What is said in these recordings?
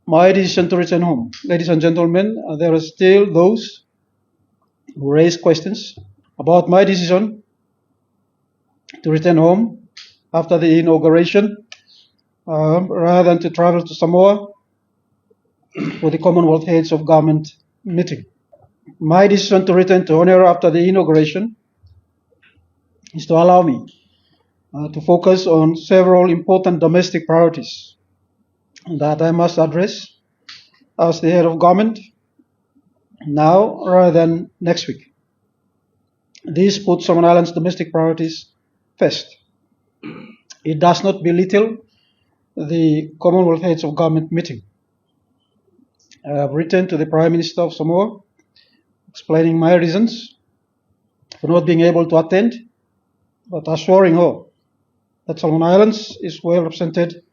my decision to return home. Ladies and gentlemen, there are still those who raise questions about my decision to return home after the inauguration rather than to travel to Samoa for the Commonwealth Heads of Government meeting. My decision to return to Honiara after the inauguration is to allow me to focus on several important domestic priorities that I must address as the head of government now rather than next week. This puts Solomon Islands' domestic priorities first. It does not belittle the Commonwealth Heads of Government meeting. I have written to the Prime Minister of Samoa explaining my reasons for not being able to attend, but assuring her that Solomon Islands is well represented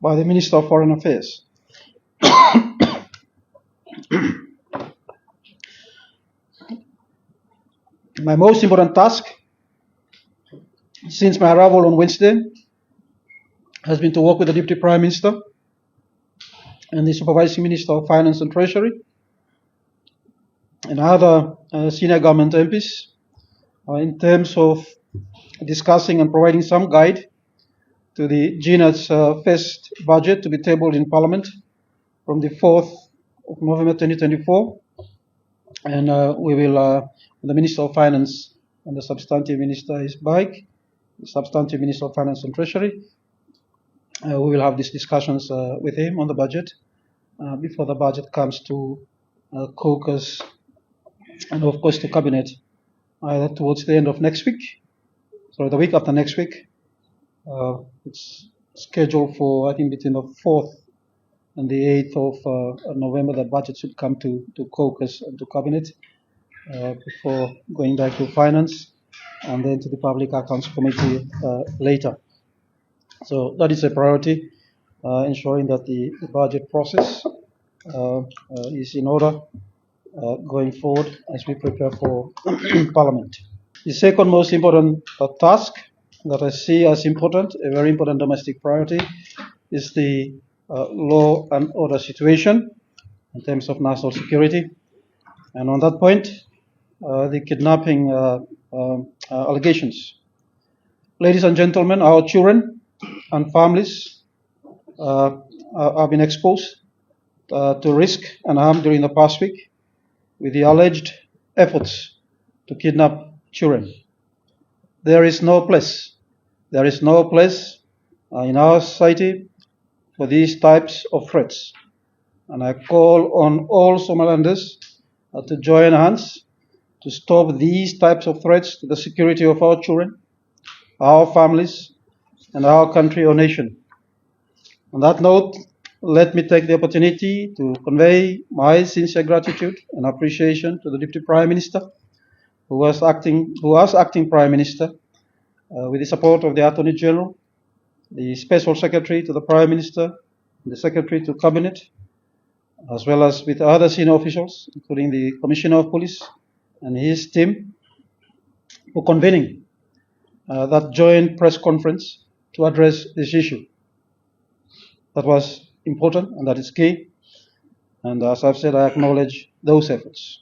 by the Minister of Foreign Affairs. My most important task since my arrival on Wednesday has been to work with the Deputy Prime Minister and the Supervising Minister of Finance and Treasury and other senior government MPs in terms of discussing and providing some guide to the GNA's first budget to be tabled in Parliament from the 4th of November 2024. And we will, the Minister of Finance and the Substantive Minister is back, the Substantive Minister of Finance and Treasury. We will have these discussions with him on the budget before the budget comes to caucus and of course to Cabinet either towards the end of next week, so the week after next week. It's scheduled for, I think, between the 4th and the 8th of November. The budget should come to caucus and to Cabinet before going back to Finance and then to the Public Accounts Committee later. So that is a priority, ensuring that the budget process is in order going forward as we prepare for Parliament. The second most important task that I see as important, a very important domestic priority, is the law and order situation in terms of national security. And on that point, the kidnapping allegations. Ladies and gentlemen, our children and families have been exposed to risk and harm during the past week with the alleged efforts to kidnap children. There is no place in our society for these types of threats. And I call on all Somalilanders to join hands to stop these types of threats to the security of our children, our families, and our country or nation. On that note, let me take the opportunity to convey my sincere gratitude and appreciation to the Deputy Prime Minister, who was acting Prime Minister, with the support of the Attorney General, the Special Secretary to the Prime Minister, the Secretary to Cabinet, as well as with other senior officials, including the Commissioner of Police and his team, for convening that joint press conference to address this issue. That was important and that is key. And as I've said, I acknowledge those efforts.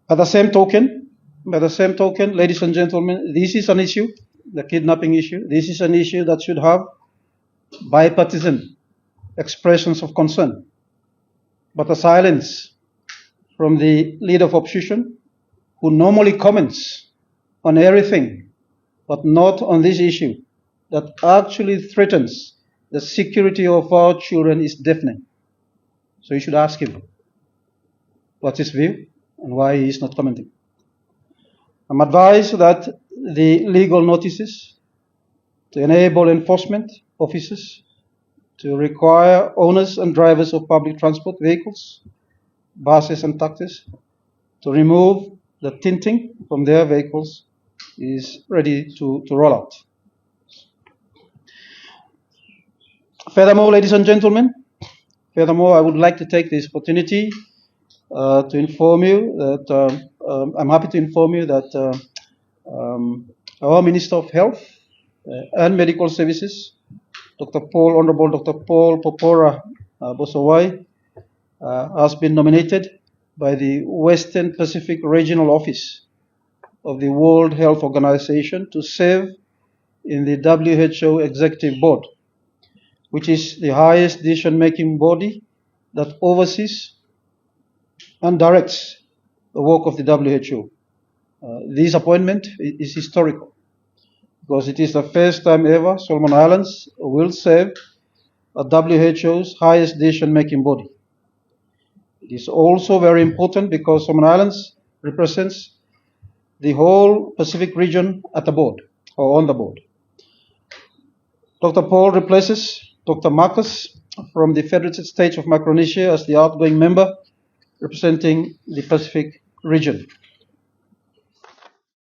By the same token, ladies and gentlemen, this is an issue, the kidnapping issue. This is an issue that should have bipartisan expressions of concern. But the silence from the leader of opposition, who normally comments on everything, but not on this issue that actually threatens the security of our children, is deafening. So you should ask him what's his view and why he is not commenting. I'm advised that the legal notices to enable enforcement officers to require owners and drivers of public transport vehicles, buses and taxis, to remove the tinting from their vehicles is ready to roll out. Furthermore, ladies and gentlemen, I would like to take this opportunity to inform you that I'm happy to inform you that our Minister of Health and Medical Services, Honorable Dr. Paul Popora Bosowai, has been nominated by the Western Pacific Regional Office of the World Health Organization to serve in the WHO Executive Board, which is the highest decision-making body that oversees and directs the work of the WHO. This appointment is historical because it is the first time ever Solomon Islands will serve at WHO's highest decision-making body. It is also very important because Solomon Islands represents the whole Pacific region at the board, or on the board. Dr. Paul replaces Dr. Marcus from the Federated States of Micronesia as the outgoing member representing the Pacific region.